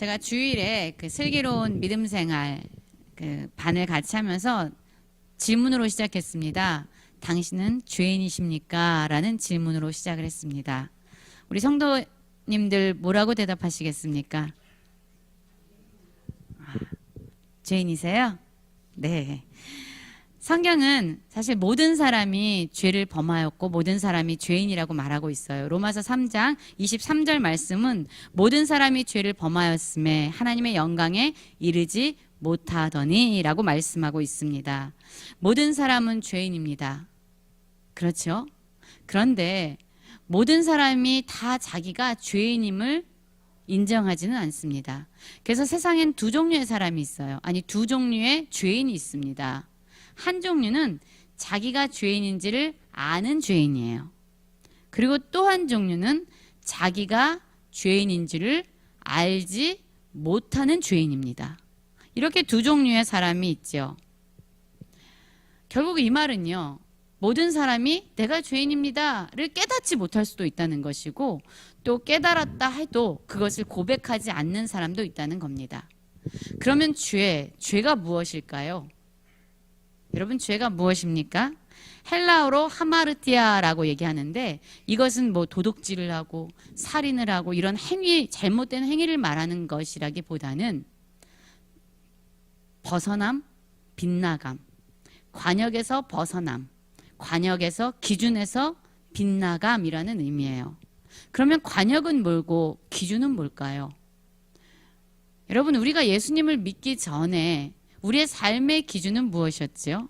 제가 주일에 그 슬기로운 믿음 생활 그 반을 같이 하면서 질문으로 시작했습니다. 당신은 죄인이십니까? 라는 질문으로 시작을 했습니다. 우리 성도님들 뭐라고 대답하시겠습니까? 죄인이세요? 네. 성경은 사실 모든 사람이 죄를 범하였고 모든 사람이 죄인이라고 말하고 있어요. 로마서 3장 23절 말씀은 모든 사람이 죄를 범하였음에 하나님의 영광에 이르지 못하더니 라고 말씀하고 있습니다. 모든 사람은 죄인입니다. 그렇죠? 그런데 모든 사람이 다 자기가 죄인임을 인정하지는 않습니다. 그래서 세상엔 두 종류의 사람이 있어요. 아니, 두 종류의 죄인이 있습니다. 한 종류는 자기가 죄인인지를 아는 죄인이에요. 그리고 또 한 종류는 자기가 죄인인지를 알지 못하는 죄인입니다. 이렇게 두 종류의 사람이 있죠. 결국 이 말은요, 모든 사람이 내가 죄인입니다를 깨닫지 못할 수도 있다는 것이고, 또 깨달았다 해도 그것을 고백하지 않는 사람도 있다는 겁니다. 그러면 죄가 무엇일까요? 여러분, 죄가 무엇입니까? 헬라어로 하마르티아라고 얘기하는데, 이것은 뭐 도둑질을 하고 살인을 하고 이런 행위, 잘못된 행위를 말하는 것이라기보다는 벗어남, 빗나감, 관역에서 벗어남, 관역에서 기준에서 빗나감이라는 의미예요. 그러면 관역은 뭐고 기준은 뭘까요? 여러분, 우리가 예수님을 믿기 전에 우리의 삶의 기준은 무엇이었죠?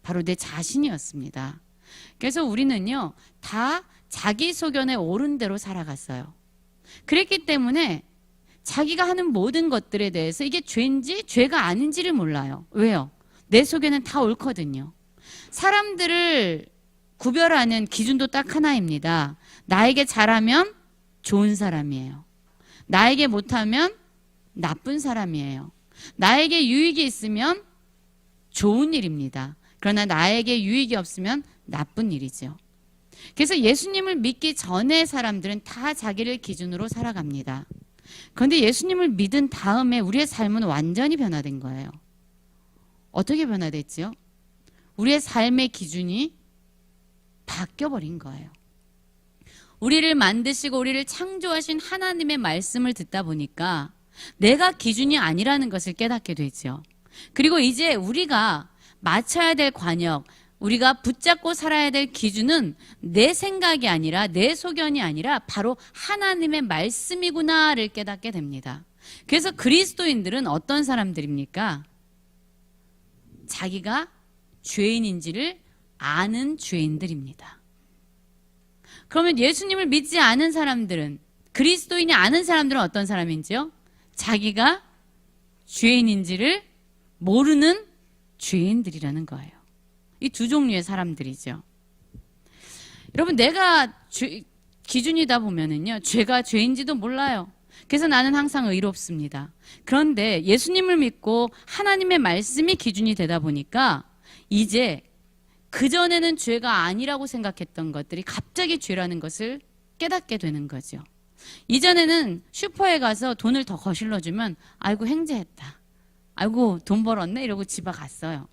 바로 내 자신이었습니다. 그래서 우리는요, 다 자기 소견에 옳은 대로 살아갔어요. 그랬기 때문에 자기가 하는 모든 것들에 대해서 이게 죄인지 죄가 아닌지를 몰라요. 왜요? 내 소견은 다 옳거든요. 사람들을 구별하는 기준도 딱 하나입니다. 나에게 잘하면 좋은 사람이에요. 나에게 못하면 나쁜 사람이에요. 나에게 유익이 있으면 좋은 일입니다. 그러나 나에게 유익이 없으면 나쁜 일이죠. 그래서 예수님을 믿기 전에 사람들은 다 자기를 기준으로 살아갑니다. 그런데 예수님을 믿은 다음에 우리의 삶은 완전히 변화된 거예요. 어떻게 변화됐죠? 우리의 삶의 기준이 바뀌어버린 거예요. 우리를 만드시고 우리를 창조하신 하나님의 말씀을 듣다 보니까 내가 기준이 아니라는 것을 깨닫게 되죠. 그리고 이제 우리가 맞춰야 될 관역, 우리가 붙잡고 살아야 될 기준은 내 생각이 아니라 내 소견이 아니라 바로 하나님의 말씀이구나를 깨닫게 됩니다. 그래서 그리스도인들은 어떤 사람들입니까? 자기가 죄인인지를 아는 죄인들입니다. 그러면 예수님을 믿지 않은 사람들은, 그리스도인이 아는 사람들은 어떤 사람인지요? 자기가 죄인인지를 모르는 죄인들이라는 거예요. 이 두 종류의 사람들이죠. 여러분, 내가 기준이다 보면은요, 죄가 죄인지도 몰라요. 그래서 나는 항상 의롭습니다. 그런데 예수님을 믿고 하나님의 말씀이 기준이 되다 보니까 이제 그전에는 죄가 아니라고 생각했던 것들이 갑자기 죄라는 것을 깨닫게 되는 거죠. 이전에는 슈퍼에 가서 돈을 더 거실러주면 아이고 행제했다, 아이고 돈 벌었네 이러고 집에 갔어요.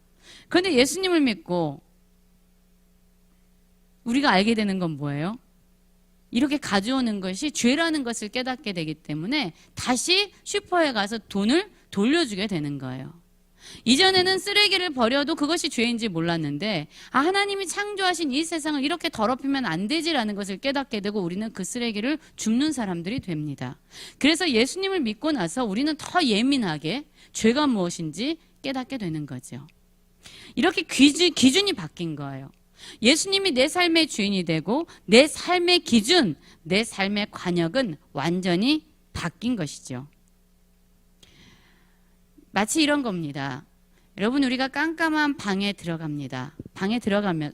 그런데 예수님을 믿고 우리가 알게 되는 건 뭐예요? 이렇게 가져오는 것이 죄라는 것을 깨닫게 되기 때문에 다시 슈퍼에 가서 돈을 돌려주게 되는 거예요. 이전에는 쓰레기를 버려도 그것이 죄인지 몰랐는데, 하나님이 창조하신 이 세상을 이렇게 더럽히면 안 되지라는 것을 깨닫게 되고 우리는 그 쓰레기를 줍는 사람들이 됩니다. 그래서 예수님을 믿고 나서 우리는 더 예민하게 죄가 무엇인지 깨닫게 되는 거죠. 이렇게 기준이 바뀐 거예요. 예수님이 내 삶의 주인이 되고 내 삶의 기준, 내 삶의 관역은 완전히 바뀐 것이죠. 마치 이런 겁니다. 여러분, 우리가 깜깜한 방에 들어갑니다. 방에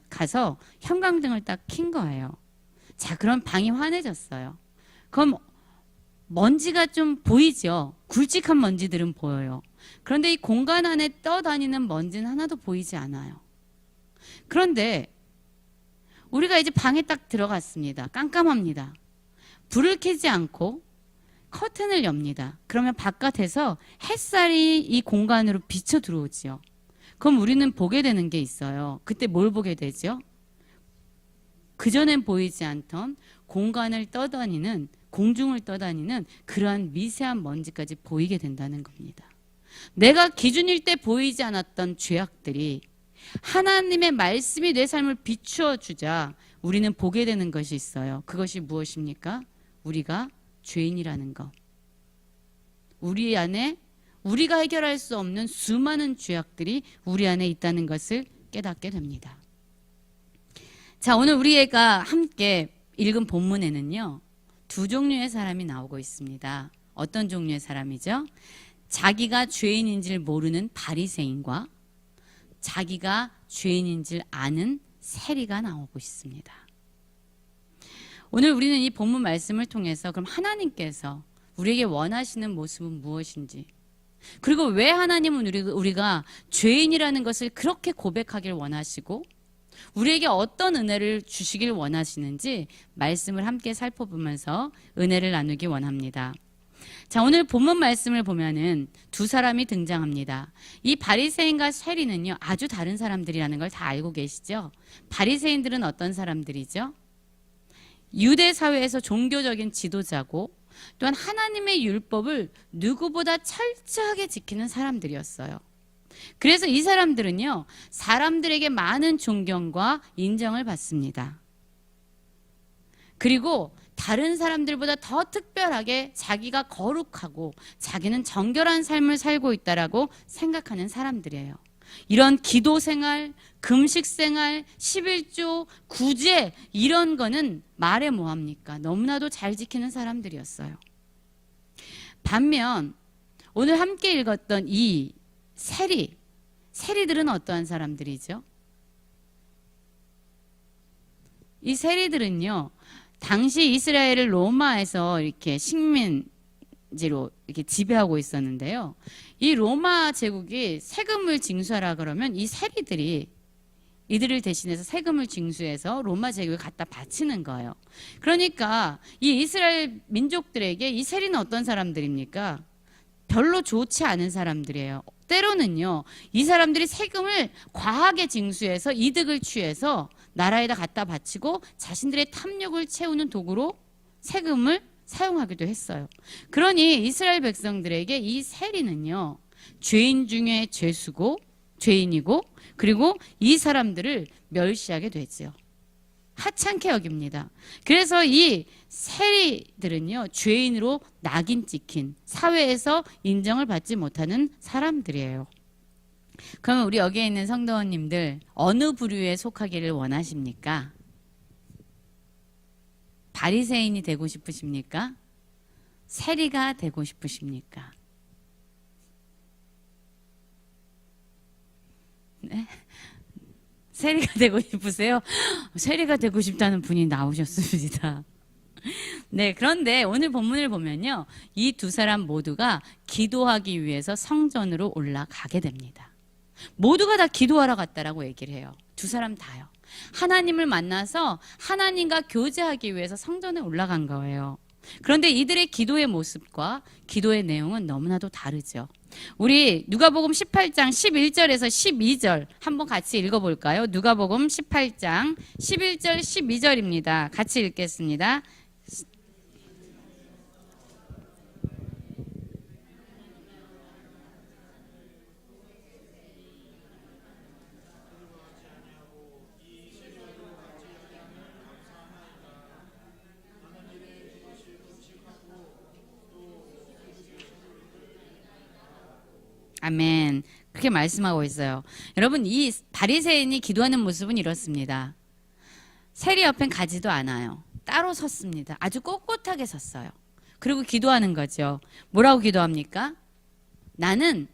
가서 형광등을 딱 킨 거예요. 자, 그럼 방이 환해졌어요. 그럼 먼지가 좀 보이죠? 굵직한 먼지들은 보여요. 그런데 이 공간 안에 떠다니는 먼지는 하나도 보이지 않아요. 그런데 우리가 이제 방에 딱 들어갔습니다. 깜깜합니다. 불을 켜지 않고 커튼을 엽니다. 그러면 바깥에서 햇살이 이 공간으로 비쳐 들어오지요. 그럼 우리는 보게 되는 게 있어요. 그때 뭘 보게 되죠? 그전엔 보이지 않던 공간을 떠다니는, 공중을 떠다니는 그러한 미세한 먼지까지 보이게 된다는 겁니다. 내가 기준일 때 보이지 않았던 죄악들이 하나님의 말씀이 내 삶을 비추어 주자 우리는 보게 되는 것이 있어요. 그것이 무엇입니까? 우리가 죄인이라는 것. 우리 안에 우리가 해결할 수 없는 수많은 죄악들이 우리 안에 있다는 것을 깨닫게 됩니다. 자, 오늘 우리가 함께 읽은 본문에는요, 두 종류의 사람이 나오고 있습니다. 어떤 종류의 사람이죠? 자기가 죄인인 줄 모르는 바리새인과 자기가 죄인인 줄 아는 세리가 나오고 있습니다. 오늘 우리는 이 본문 말씀을 통해서 그럼 하나님께서 우리에게 원하시는 모습은 무엇인지, 그리고 왜 하나님은 우리가 죄인이라는 것을 그렇게 고백하길 원하시고 우리에게 어떤 은혜를 주시길 원하시는지 말씀을 함께 살펴보면서 은혜를 나누기 원합니다. 자, 오늘 본문 말씀을 보면은 두 사람이 등장합니다. 이 바리새인과 세리는요, 아주 다른 사람들이라는 걸 다 알고 계시죠? 바리새인들은 어떤 사람들이죠? 유대 사회에서 종교적인 지도자고 또한 하나님의 율법을 누구보다 철저하게 지키는 사람들이었어요. 그래서 이 사람들은요, 사람들에게 많은 존경과 인정을 받습니다. 그리고 다른 사람들보다 더 특별하게 자기가 거룩하고 자기는 정결한 삶을 살고 있다라고 생각하는 사람들이에요. 이런 기도 생활, 금식 생활, 11조, 구제 이런 거는 말해 뭐합니까? 너무나도 잘 지키는 사람들이었어요. 반면 오늘 함께 읽었던 이 세리들은 어떠한 사람들이죠? 이 세리들은요, 당시 이스라엘을 로마에서 이렇게 식민지로 이렇게 지배하고 있었는데요. 이 로마 제국이 세금을 징수하라 그러면 이 세리들이 이들을 대신해서 세금을 징수해서 로마 제국에 갖다 바치는 거예요. 그러니까 이 이스라엘 민족들에게 이 세리는 어떤 사람들입니까? 별로 좋지 않은 사람들이에요. 때로는요, 이 사람들이 세금을 과하게 징수해서 이득을 취해서 나라에다 갖다 바치고 자신들의 탐욕을 채우는 도구로 세금을 사용하기도 했어요. 그러니 이스라엘 백성들에게 이 세리는요, 죄인 중에 죄인이고 그리고 이 사람들을 멸시하게 되죠. 하찮게 여깁니다. 그래서 이 세리들은요, 죄인으로 낙인 찍힌, 사회에서 인정을 받지 못하는 사람들이에요. 그러면 우리 여기에 있는 성도님들 어느 부류에 속하기를 원하십니까? 바리새인이 되고 싶으십니까? 세리가 되고 싶으십니까? 네? 세리가 되고 싶으세요? 세리가 되고 싶다는 분이 나오셨습니다. 네, 그런데 오늘 본문을 보면요, 이 두 사람 모두가 기도하기 위해서 성전으로 올라가게 됩니다. 모두가 다 기도하러 갔다라고 얘기를 해요. 두 사람 다요. 하나님을 만나서 하나님과 교제하기 위해서 성전에 올라간 거예요. 그런데 이들의 기도의 모습과 기도의 내용은 너무나도 다르죠. 우리 누가복음 18장 11절에서 12절 한번 같이 읽어볼까요? 누가복음 18장 11절 12절입니다. 같이 읽겠습니다. 아멘. 그렇게 말씀하고 있어요. 여러분, 이 바리새인이 기도하는 모습은 이렇습니다. 세리 옆엔 가지도 않아요. 따로 섰습니다. 아주 꼿꼿하게 섰어요. 그리고 기도하는 거죠. 뭐라고 기도합니까? 나는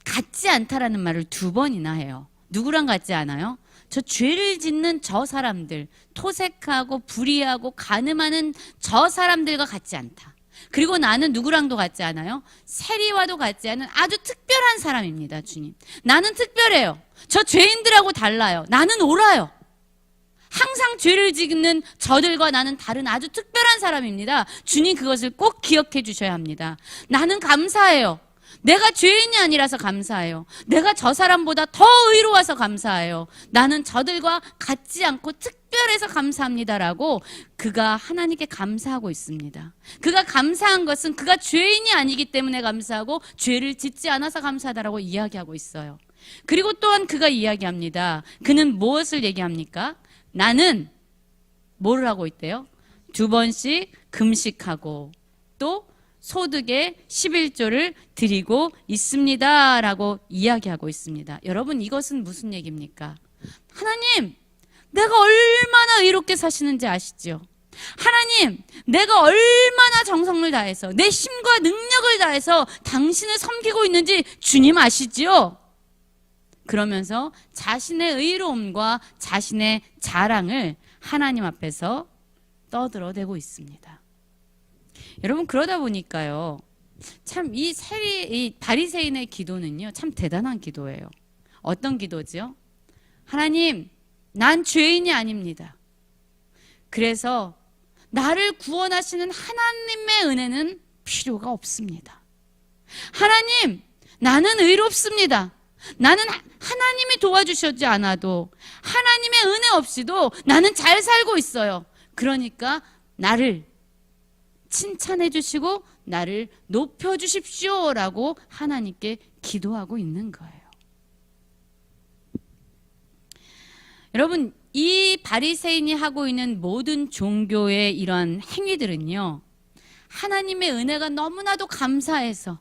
같지 않다라는 말을 2번이나 해요. 누구랑 같지 않아요? 저 죄를 짓는 저 사람들, 토색하고 불의하고 간음하는 저 사람들과 같지 않다. 그리고 나는 누구랑도 같지 않아요? 세리와도 같지 않은 아주 특별한 사람입니다, 주님. 나는 특별해요. 저 죄인들하고 달라요. 나는 옳아요. 항상 죄를 짓는 저들과 나는 다른 아주 특별한 사람입니다. 주님 그것을 꼭 기억해 주셔야 합니다. 나는 감사해요. 내가 죄인이 아니라서 감사해요. 내가 저 사람보다 더 의로워서 감사해요. 나는 저들과 같지 않고 특별해서 감사합니다라고 그가 하나님께 감사하고 있습니다. 그가 감사한 것은 그가 죄인이 아니기 때문에 감사하고 죄를 짓지 않아서 감사하다라고 이야기하고 있어요. 그리고 또한 그가 이야기합니다. 그는 무엇을 얘기합니까? 나는 뭐를 하고 있대요? 2번씩 금식하고 또 소득의 11조를 드리고 있습니다 라고 이야기하고 있습니다. 여러분 이것은 무슨 얘기입니까? 하나님 내가 얼마나 의롭게 사시는지 아시죠? 하나님 내가 얼마나 정성을 다해서 내 힘과 능력을 다해서 당신을 섬기고 있는지 주님 아시지요? 그러면서 자신의 의로움과 자신의 자랑을 하나님 앞에서 떠들어대고 있습니다. 여러분 그러다 보니까요 참 이 바리새인의 기도는요 참 대단한 기도예요. 어떤 기도죠? 하나님 난 죄인이 아닙니다. 그래서 나를 구원하시는 하나님의 은혜는 필요가 없습니다. 하나님 나는 의롭습니다. 나는 하나님이 도와주셨지 않아도 하나님의 은혜 없이도 나는 잘 살고 있어요. 그러니까 나를 칭찬해 주시고 나를 높여 주십시오라고 하나님께 기도하고 있는 거예요. 여러분 이 바리새인이 하고 있는 모든 종교의 이런 행위들은요 하나님의 은혜가 너무나도 감사해서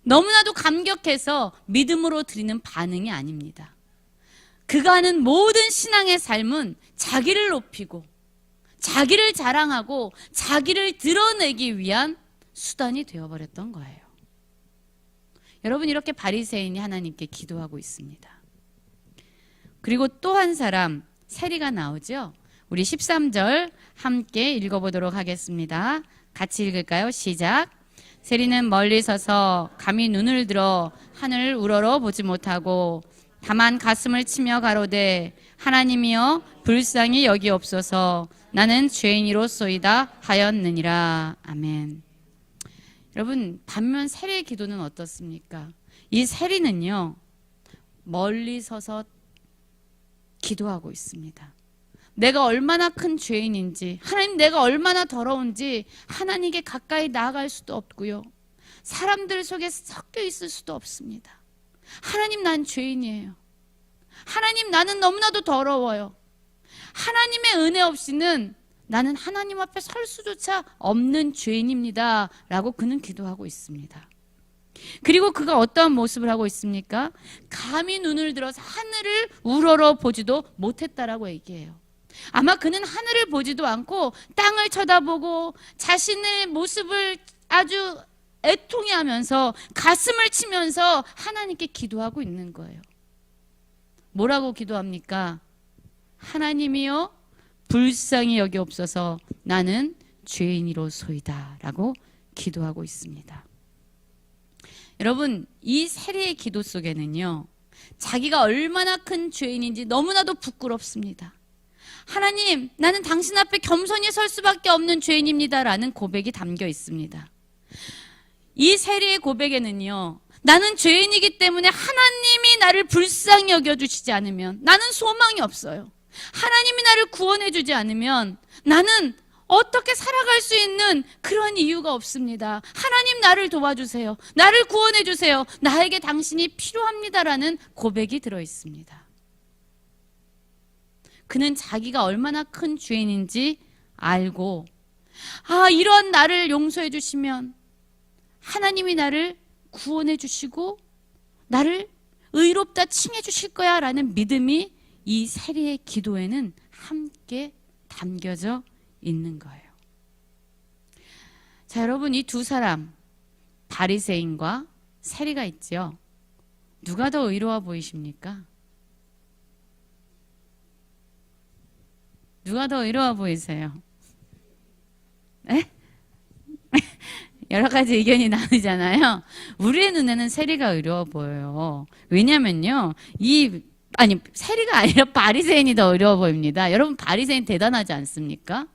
너무나도 감격해서 믿음으로 드리는 반응이 아닙니다. 그가 하는 모든 신앙의 삶은 자기를 높이고 자기를 자랑하고 자기를 드러내기 위한 수단이 되어버렸던 거예요. 여러분 이렇게 바리새인이 하나님께 기도하고 있습니다. 그리고 또 한 사람 세리가 나오죠. 우리 13절 함께 읽어보도록 하겠습니다. 같이 읽을까요? 시작. 세리는 멀리 서서 감히 눈을 들어 하늘을 우러러 보지 못하고 다만 가슴을 치며 가로되 하나님이여 불쌍히 여기옵소서 나는 죄인이로소이다 하였느니라. 아멘. 여러분 반면 세리의 기도는 어떻습니까? 이 세리는요 멀리 서서 기도하고 있습니다. 내가 얼마나 큰 죄인인지 하나님 내가 얼마나 더러운지 하나님께 가까이 나아갈 수도 없고요 사람들 속에 섞여 있을 수도 없습니다. 하나님 난 죄인이에요. 하나님 나는 너무나도 더러워요. 하나님의 은혜 없이는 나는 하나님 앞에 설 수조차 없는 죄인입니다 라고 그는 기도하고 있습니다. 그리고 그가 어떠한 모습을 하고 있습니까? 감히 눈을 들어서 하늘을 우러러 보지도 못했다라고 얘기해요. 아마 그는 하늘을 보지도 않고 땅을 쳐다보고 자신의 모습을 아주 애통해하면서 가슴을 치면서 하나님께 기도하고 있는 거예요. 뭐라고 기도합니까? 하나님이여 불쌍히 여기옵소서 나는 죄인이로소이다 라고 기도하고 있습니다. 여러분 이 세리의 기도 속에는요 자기가 얼마나 큰 죄인인지 너무나도 부끄럽습니다. 하나님 나는 당신 앞에 겸손히 설 수밖에 없는 죄인입니다 라는 고백이 담겨 있습니다. 이 세리의 고백에는요 나는 죄인이기 때문에 하나님이 나를 불쌍히 여겨주시지 않으면 나는 소망이 없어요. 하나님이 나를 구원해 주지 않으면 나는 어떻게 살아갈 수 있는 그런 이유가 없습니다. 하나님 나를 도와주세요. 나를 구원해 주세요. 나에게 당신이 필요합니다라는 고백이 들어 있습니다. 그는 자기가 얼마나 큰 죄인인지 알고 이런 나를 용서해 주시면 하나님이 나를 구원해 주시고 나를 의롭다 칭해 주실 거야 라는 믿음이 이 세리의 기도에는 함께 담겨져 있는 거예요. 자, 여러분 이 두 사람 바리새인과 세리가 있죠. 누가 더 의로워 보이십니까? 누가 더 의로워 보이세요? 에? 여러 가지 의견이 나누잖아요. 우리의 눈에는 세리가 의로워 보여요. 왜냐면요, 이 아니, 세리가 아니라 바리새인이 더 어려워 보입니다. 여러분, 바리새인 대단하지 않습니까?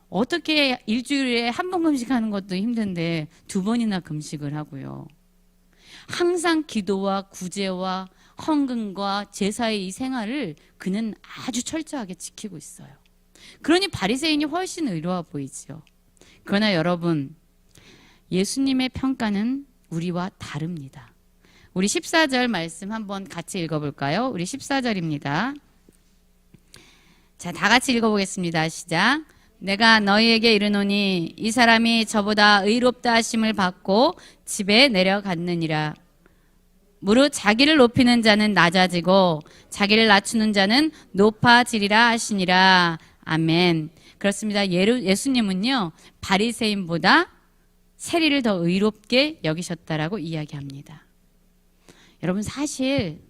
어떻게 일주일에 한 번 금식하는 것도 힘든데 2번이나 금식을 하고요. 항상 기도와 구제와 헌금과 제사의 이 생활을 그는 아주 철저하게 지키고 있어요. 그러니 바리새인이 훨씬 의로워 보이죠. 그러나 여러분, 예수님의 평가는 우리와 다릅니다. 우리 14절 말씀 한번 같이 읽어볼까요? 우리 14절입니다. 자, 다 같이 읽어보겠습니다. 시작. 내가 너희에게 이르노니 이 사람이 저보다 의롭다 하심을 받고 집에 내려갔느니라. 무릇 자기를 높이는 자는 낮아지고 자기를 낮추는 자는 높아지리라 하시니라. 아멘. 그렇습니다. 예수님은요, 바리새인보다 세리를 더 의롭게 여기셨다라고 이야기합니다. 여러분, 사실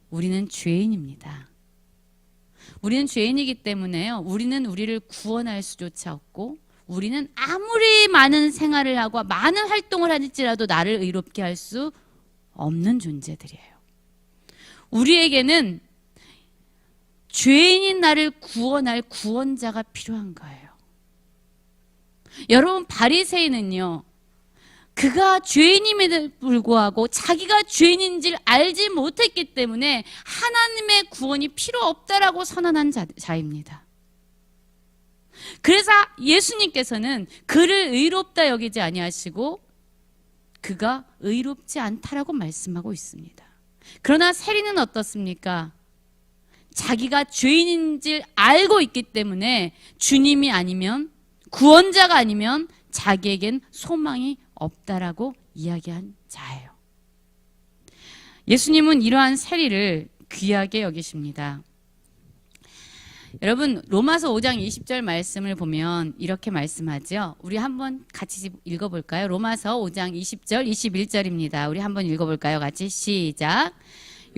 우리는 죄인입니다. 우리는 죄인이기 때문에요, 우리는 우리를 구원할 수조차 없고, 우리는 아무리 많은 생활을 하고 많은 활동을 할지라도 나를 의롭게 할 수 없는 존재들이에요. 우리에게는 죄인인 나를 구원할 구원자가 필요한 거예요. 여러분, 바리새인은요, 그가 죄인임에도 불구하고 자기가 죄인인지를 알지 못했기 때문에 하나님의 구원이 필요 없다라고 선언한 자입니다. 그래서 예수님께서는 그를 의롭다 여기지 아니하시고 그가 의롭지 않다라고 말씀하고 있습니다. 그러나 세리는 어떻습니까? 자기가 죄인인지 알고 있기 때문에 주님이 아니면, 구원자가 아니면 자기에겐 소망이 없다라고 이야기한 자예요. 예수님은 이러한 세리를 귀하게 여기십니다. 여러분, 로마서 5장 20절 말씀을 보면 이렇게 말씀하죠. 우리 한번 같이 읽어볼까요? 로마서 5장 20절 21절입니다. 우리 한번 읽어볼까요? 같이 시작.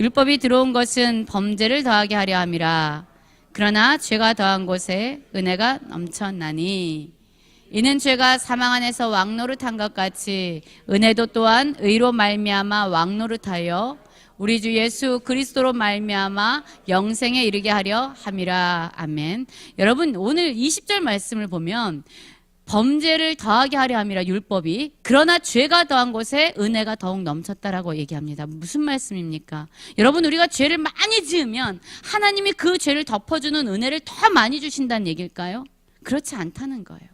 율법이 들어온 것은 범죄를 더하게 하려 함이라. 그러나 죄가 더한 곳에 은혜가 넘쳤나니 이는 죄가 사망 안에서 왕노릇한 것 같이 은혜도 또한 의로 말미암아 왕노릇하여 우리 주 예수 그리스도로 말미암아 영생에 이르게 하려 함이라. 아멘. 여러분, 오늘 20절 말씀을 보면 범죄를 더하게 하려 함이라, 율법이. 그러나 죄가 더한 곳에 은혜가 더욱 넘쳤다라고 얘기합니다. 무슨 말씀입니까? 여러분, 우리가 죄를 많이 지으면 하나님이 그 죄를 덮어주는 은혜를 더 많이 주신다는 얘기일까요? 그렇지 않다는 거예요.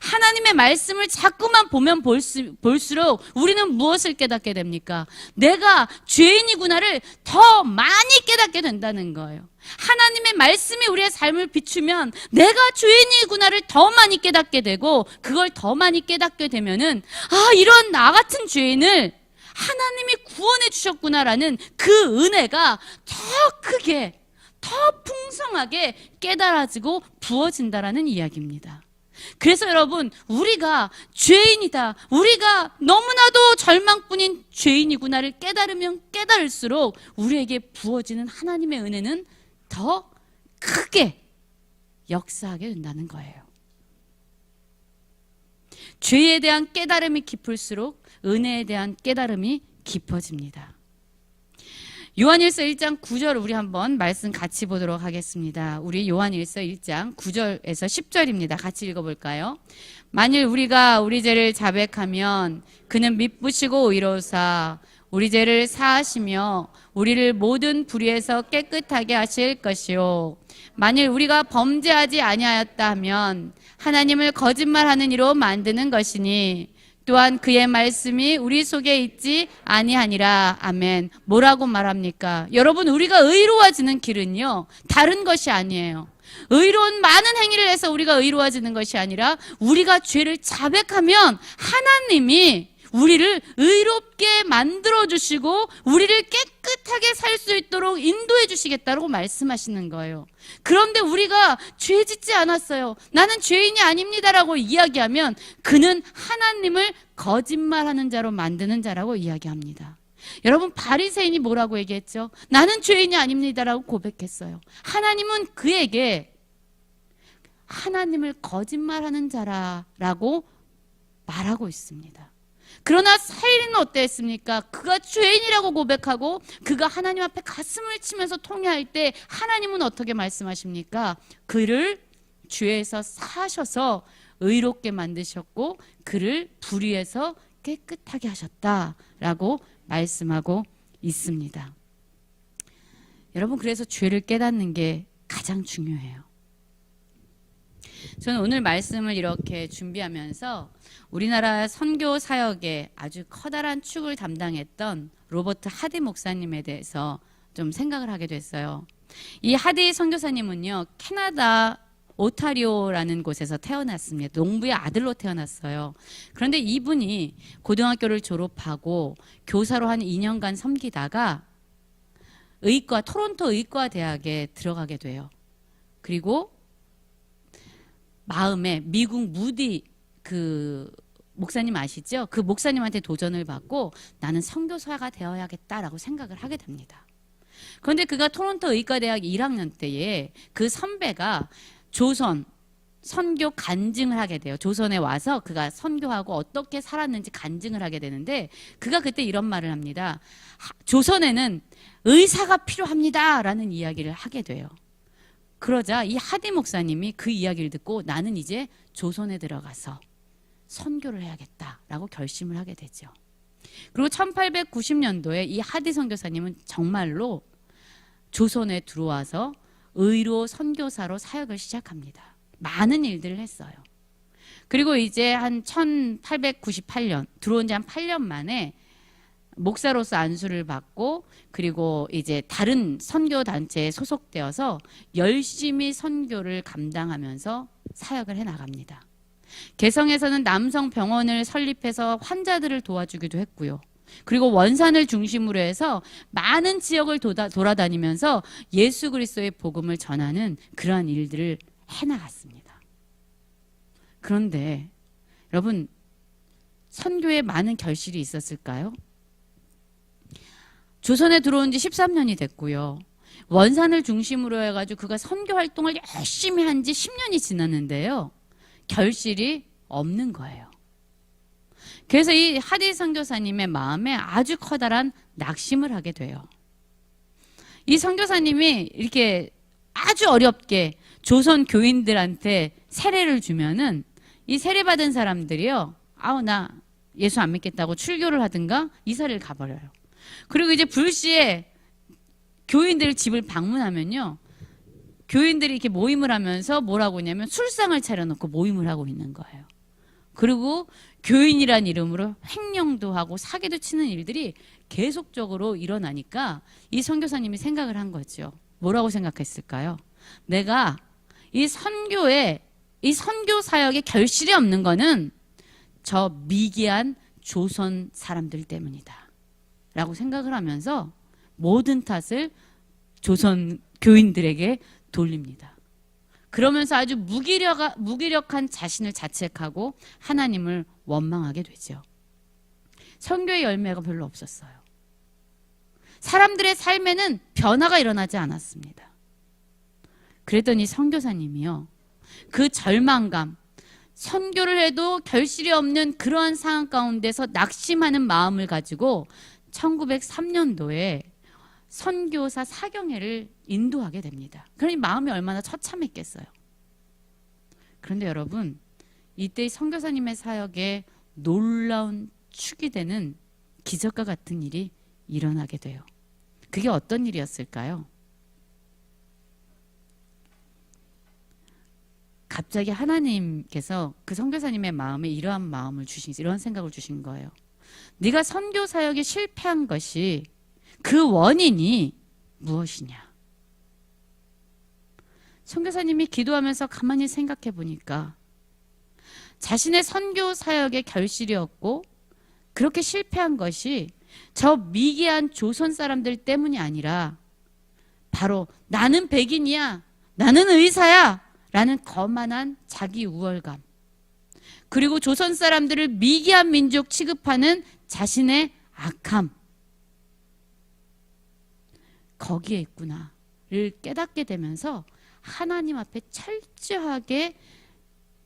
하나님의 말씀을 자꾸만 보면 볼수록 우리는 무엇을 깨닫게 됩니까? 내가 죄인이구나를 더 많이 깨닫게 된다는 거예요. 하나님의 말씀이 우리의 삶을 비추면 내가 죄인이구나를 더 많이 깨닫게 되고, 그걸 더 많이 깨닫게 되면은, 아, 이런 나 같은 죄인을 하나님이 구원해 주셨구나라는 그 은혜가 더 크게, 더 풍성하게 깨달아지고 부어진다라는 이야기입니다. 그래서 여러분, 우리가 죄인이다, 우리가 너무나도 절망뿐인 죄인이구나를 깨달으면 깨달을수록 우리에게 부어지는 하나님의 은혜는 더 크게 역사하게 된다는 거예요. 죄에 대한 깨달음이 깊을수록 은혜에 대한 깨달음이 깊어집니다. 요한일서 1장 9절 우리 한번 말씀 같이 보도록 하겠습니다. 우리 요한일서 1장 9절에서 10절입니다. 같이 읽어볼까요? 만일 우리가 우리 죄를 자백하면 그는 미쁘시고 의로우사 우리 죄를 사하시며 우리를 모든 불의에서 깨끗하게 하실 것이요, 만일 우리가 범죄하지 아니하였다 하면 하나님을 거짓말하는 이로 만드는 것이니 또한 그의 말씀이 우리 속에 있지 아니하니라. 아멘. 뭐라고 말합니까? 여러분, 우리가 의로워지는 길은요, 다른 것이 아니에요. 의로운 많은 행위를 해서 우리가 의로워지는 것이 아니라 우리가 죄를 자백하면 하나님이 우리를 의롭게 만들어주시고 우리를 깨끗하게 살 수 있도록 인도해 주시겠다고 말씀하시는 거예요. 그런데 우리가 죄 짓지 않았어요, 나는 죄인이 아닙니다라고 이야기하면 그는 하나님을 거짓말하는 자로 만드는 자라고 이야기합니다. 여러분, 바리새인이 뭐라고 얘기했죠? 나는 죄인이 아닙니다라고 고백했어요. 하나님은 그에게 하나님을 거짓말하는 자라고 말하고 있습니다. 그러나 사일이는 어땠습니까? 그가 죄인이라고 고백하고 그가 하나님 앞에 가슴을 치면서 통회할 때 하나님은 어떻게 말씀하십니까? 그를 죄에서 사하셔서 의롭게 만드셨고 그를 불의에서 깨끗하게 하셨다라고 말씀하고 있습니다. 여러분, 그래서 죄를 깨닫는 게 가장 중요해요. 저는 오늘 말씀을 이렇게 준비하면서 우리나라 선교 사역에 아주 커다란 축을 담당했던 로버트 하디 목사님에 대해서 좀 생각을 하게 됐어요. 이 하디 선교사님은요, 캐나다 오타리오라는 곳에서 태어났습니다. 농부의 아들로 태어났어요. 그런데 이분이 고등학교를 졸업하고 교사로 한 2년간 섬기다가 토론토 의과대학에 들어가게 돼요. 그리고 마음에 미국 무디 그 목사님 아시죠? 그 목사님한테 도전을 받고 나는 선교사가 되어야겠다라고 생각을 하게 됩니다. 그런데 그가 토론토 의과대학 1학년 때에 그 선배가 조선 선교 간증을 하게 돼요. 조선에 와서 그가 선교하고 어떻게 살았는지 간증을 하게 되는데 그가 그때 이런 말을 합니다. 조선에는 의사가 필요합니다 라는 이야기를 하게 돼요. 그러자 이 하디 목사님이 그 이야기를 듣고 나는 이제 조선에 들어가서 선교를 해야겠다라고 결심을 하게 되죠. 그리고 1890년도에 이 하디 선교사님은 정말로 조선에 들어와서 의로 선교사로 사역을 시작합니다. 많은 일들을 했어요. 그리고 이제 한 1898년 들어온 지 한 8년 만에 목사로서 안수를 받고 그리고 이제 다른 선교 단체에 소속되어서 열심히 선교를 감당하면서 사역을 해 나갑니다. 개성에서는 남성 병원을 설립해서 환자들을 도와주기도 했고요. 그리고 원산을 중심으로 해서 많은 지역을 돌아다니면서 예수 그리스도의 복음을 전하는 그러한 일들을 해 나갔습니다. 그런데 여러분, 선교에 많은 결실이 있었을까요? 조선에 들어온 지 13년이 됐고요. 원산을 중심으로 해가지고 그가 선교 활동을 열심히 한 지 10년이 지났는데요. 결실이 없는 거예요. 그래서 이 하디 선교사님의 마음에 아주 커다란 낙심을 하게 돼요. 이 선교사님이 이렇게 아주 어렵게 조선 교인들한테 세례를 주면은 이 세례받은 사람들이요, 나 예수 안 믿겠다고 출교를 하든가 이사를 가버려요. 그리고 이제 불시에 교인들 집을 방문하면요, 교인들이 이렇게 모임을 하면서 뭐라고 하냐면 술상을 차려놓고 모임을 하고 있는 거예요. 그리고 교인이란 이름으로 횡령도 하고 사기도 치는 일들이 계속적으로 일어나니까 이 선교사님이 생각을 한 거죠. 뭐라고 생각했을까요? 내가 이 선교 사역에 결실이 없는 거는 저 미개한 조선 사람들 때문이다 라고 생각을 하면서 모든 탓을 조선 교인들에게 돌립니다. 그러면서 아주 무기력한 자신을 자책하고 하나님을 원망하게 되죠. 선교의 열매가 별로 없었어요. 사람들의 삶에는 변화가 일어나지 않았습니다. 그랬더니 선교사님이요, 그 절망감, 선교를 해도 결실이 없는 그러한 상황 가운데서 낙심하는 마음을 가지고 1903년도에 선교사 사경회를 인도하게 됩니다. 그러니 마음이 얼마나 처참했겠어요. 그런데 여러분, 이때 선교사님의 사역에 놀라운 축이 되는 기적과 같은 일이 일어나게 돼요. 그게 어떤 일이었을까요? 갑자기 하나님께서 그 선교사님의 마음에 이러한 마음을 이런 생각을 주신 거예요. 네가 선교 사역에 실패한 것이 그 원인이 무엇이냐? 선교사님이 기도하면서 가만히 생각해 보니까 자신의 선교 사역에 결실이 없고 그렇게 실패한 것이 저 미개한 조선 사람들 때문이 아니라 바로 나는 백인이야, 나는 의사야 라는 거만한 자기 우월감, 그리고 조선 사람들을 미개한 민족 취급하는 자신의 악함, 거기에 있구나를 깨닫게 되면서 하나님 앞에 철저하게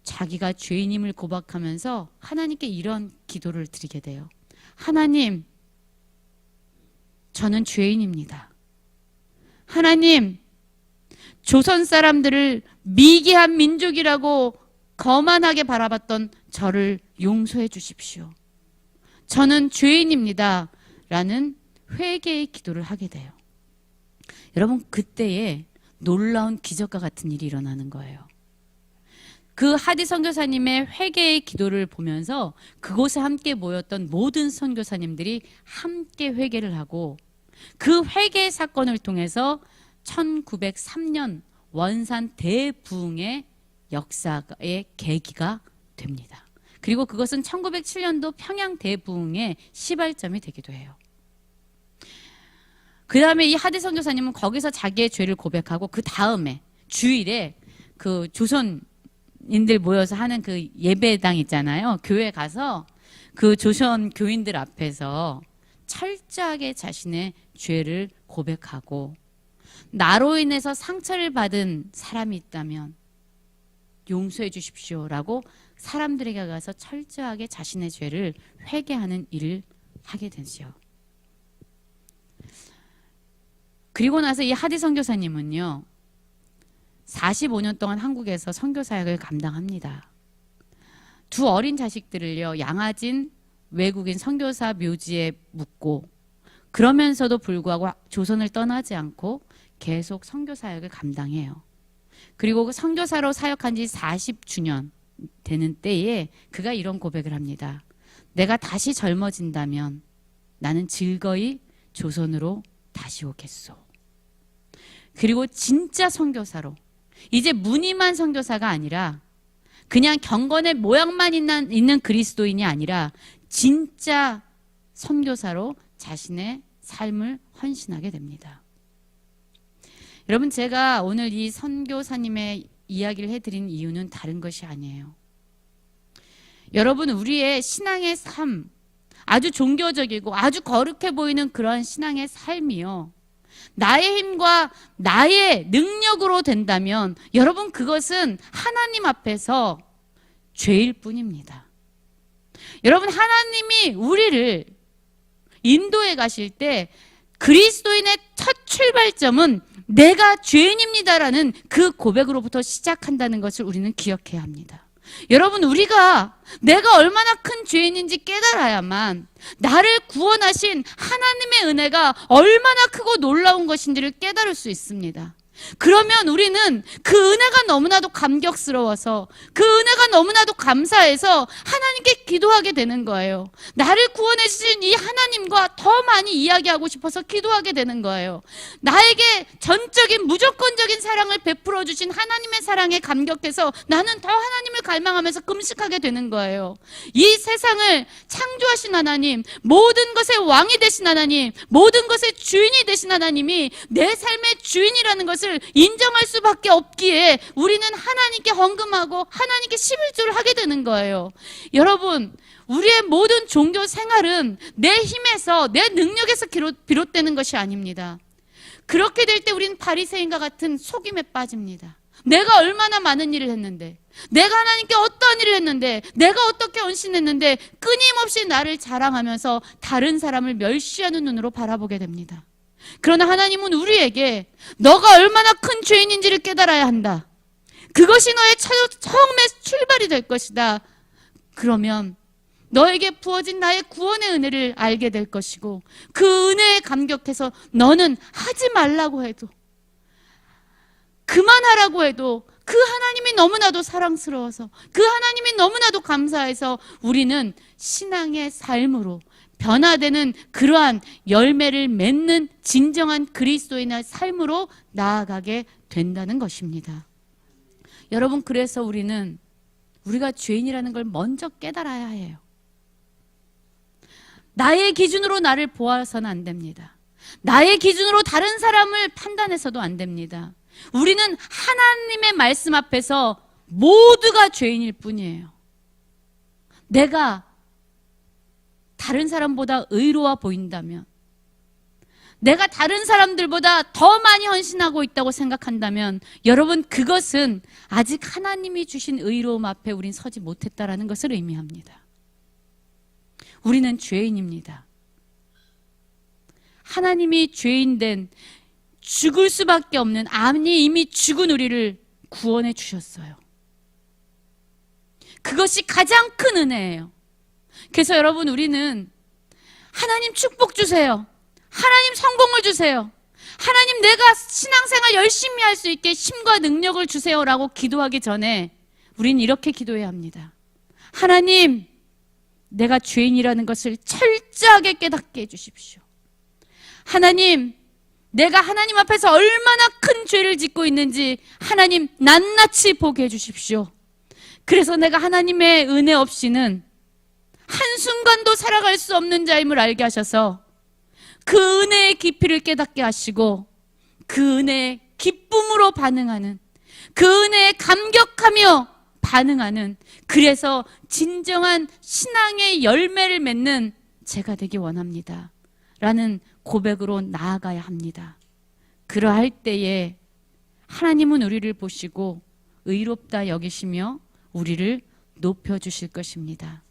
자기가 죄인임을 고백하면서 하나님께 이런 기도를 드리게 돼요. 하나님, 저는 죄인입니다. 하나님, 조선 사람들을 미개한 민족이라고 거만하게 바라봤던 저를 용서해 주십시오. 저는 죄인입니다. 라는 회개의 기도를 하게 돼요. 여러분, 그때에 놀라운 기적과 같은 일이 일어나는 거예요. 그 하디 선교사님의 회개의 기도를 보면서 그곳에 함께 모였던 모든 선교사님들이 함께 회개를 하고 그 회개의 사건을 통해서 1903년 원산 대부흥의 역사의 계기가 됩니다. 그리고 그것은 1907년도 평양 대부흥의 시발점이 되기도 해요. 그 다음에 이 하디 선교사님은 거기서 자기의 죄를 고백하고 그 다음에 주일에 그 조선인들 모여서 하는 그 예배당 있잖아요. 교회 가서 그 조선 교인들 앞에서 철저하게 자신의 죄를 고백하고 나로 인해서 상처를 받은 사람이 있다면 용서해 주십시오라고 사람들에게 가서 철저하게 자신의 죄를 회개하는 일을 하게 되죠. 그리고 나서 이 하디 선교사님은요, 45년 동안 한국에서 선교 사역을 감당합니다. 두 어린 자식들을요, 양아진 외국인 선교사 묘지에 묻고 그러면서도 불구하고 조선을 떠나지 않고 계속 선교 사역을 감당해요. 그리고 그 선교사로 사역한 지 40주년 되는 때에 그가 이런 고백을 합니다. 내가 다시 젊어진다면 나는 즐거이 조선으로 다시 오겠소. 그리고 진짜 선교사로, 이제 무늬만 선교사가 아니라 그냥 경건의 모양만 있는 그리스도인이 아니라 진짜 선교사로 자신의 삶을 헌신하게 됩니다. 여러분, 제가 오늘 이 선교사님의 이야기를 해드린 이유는 다른 것이 아니에요. 여러분, 우리의 신앙의 삶, 아주 종교적이고 아주 거룩해 보이는 그런 신앙의 삶이요, 나의 힘과 나의 능력으로 된다면 여러분, 그것은 하나님 앞에서 죄일 뿐입니다. 여러분, 하나님이 우리를 인도해 가실 때 그리스도인의 첫 출발점은 내가 죄인입니다라는 그 고백으로부터 시작한다는 것을 우리는 기억해야 합니다. 여러분, 우리가 내가 얼마나 큰 죄인인지 깨달아야만 나를 구원하신 하나님의 은혜가 얼마나 크고 놀라운 것인지를 깨달을 수 있습니다. 그러면 우리는 그 은혜가 너무나도 감격스러워서 그 은혜가 너무나도 감사해서 하나님께 기도하게 되는 거예요. 나를 구원해 주신 이 하나님과 더 많이 이야기하고 싶어서 기도하게 되는 거예요. 나에게 전적인 무조건적인 사랑을 베풀어 주신 하나님의 사랑에 감격해서 나는 더 하나님을 갈망하면서 금식하게 되는 거예요. 이 세상을 창조하신 하나님, 모든 것의 왕이 되신 하나님, 모든 것의 주인이 되신 하나님이 내 삶의 주인이라는 것을 인정할 수밖에 없기에 우리는 하나님께 헌금하고 하나님께 11조를 하게 되는 거예요. 여러분, 우리의 모든 종교 생활은 내 힘에서, 내 능력에서 비롯되는 것이 아닙니다. 그렇게 될 때 우리는 바리새인과 같은 속임에 빠집니다. 내가 얼마나 많은 일을 했는데, 내가 하나님께 어떠한 일을 했는데, 내가 어떻게 헌신했는데 끊임없이 나를 자랑하면서 다른 사람을 멸시하는 눈으로 바라보게 됩니다. 그러나 하나님은 우리에게 너가 얼마나 큰 죄인인지를 깨달아야 한다. 그것이 너의 처음의 출발이 될 것이다. 그러면 너에게 부어진 나의 구원의 은혜를 알게 될 것이고, 그 은혜에 감격해서 너는 하지 말라고 해도, 그만하라고 해도 그 하나님이 너무나도 사랑스러워서, 그 하나님이 너무나도 감사해서 우리는 신앙의 삶으로 변화되는 그러한 열매를 맺는 진정한 그리스도인의 삶으로 나아가게 된다는 것입니다. 여러분, 그래서 우리가 죄인이라는 걸 먼저 깨달아야 해요. 나의 기준으로 나를 보아서는 안 됩니다. 나의 기준으로 다른 사람을 판단해서도 안 됩니다. 우리는 하나님의 말씀 앞에서 모두가 죄인일 뿐이에요. 내가 다른 사람보다 의로워 보인다면, 내가 다른 사람들보다 더 많이 헌신하고 있다고 생각한다면 여러분, 그것은 아직 하나님이 주신 의로움 앞에 우린 서지 못했다라는 것을 의미합니다. 우리는 죄인입니다. 하나님이 죄인된 죽을 수밖에 없는, 아니 이미 죽은 우리를 구원해 주셨어요. 그것이 가장 큰 은혜예요. 그래서 여러분, 우리는 하나님 축복 주세요. 하나님 성공을 주세요. 하나님 내가 신앙생활 열심히 할 수 있게 힘과 능력을 주세요라고 기도하기 전에 우리는 이렇게 기도해야 합니다. 하나님, 내가 죄인이라는 것을 철저하게 깨닫게 해주십시오. 하나님, 내가 하나님 앞에서 얼마나 큰 죄를 짓고 있는지 하나님 낱낱이 보게 해주십시오. 그래서 내가 하나님의 은혜 없이는 한순간도 살아갈 수 없는 자임을 알게 하셔서 그 은혜의 깊이를 깨닫게 하시고 그 은혜의 기쁨으로 반응하는, 그 은혜에 감격하며 반응하는, 그래서 진정한 신앙의 열매를 맺는 제가 되기 원합니다 라는 고백으로 나아가야 합니다. 그러할 때에 하나님은 우리를 보시고 의롭다 여기시며 우리를 높여주실 것입니다.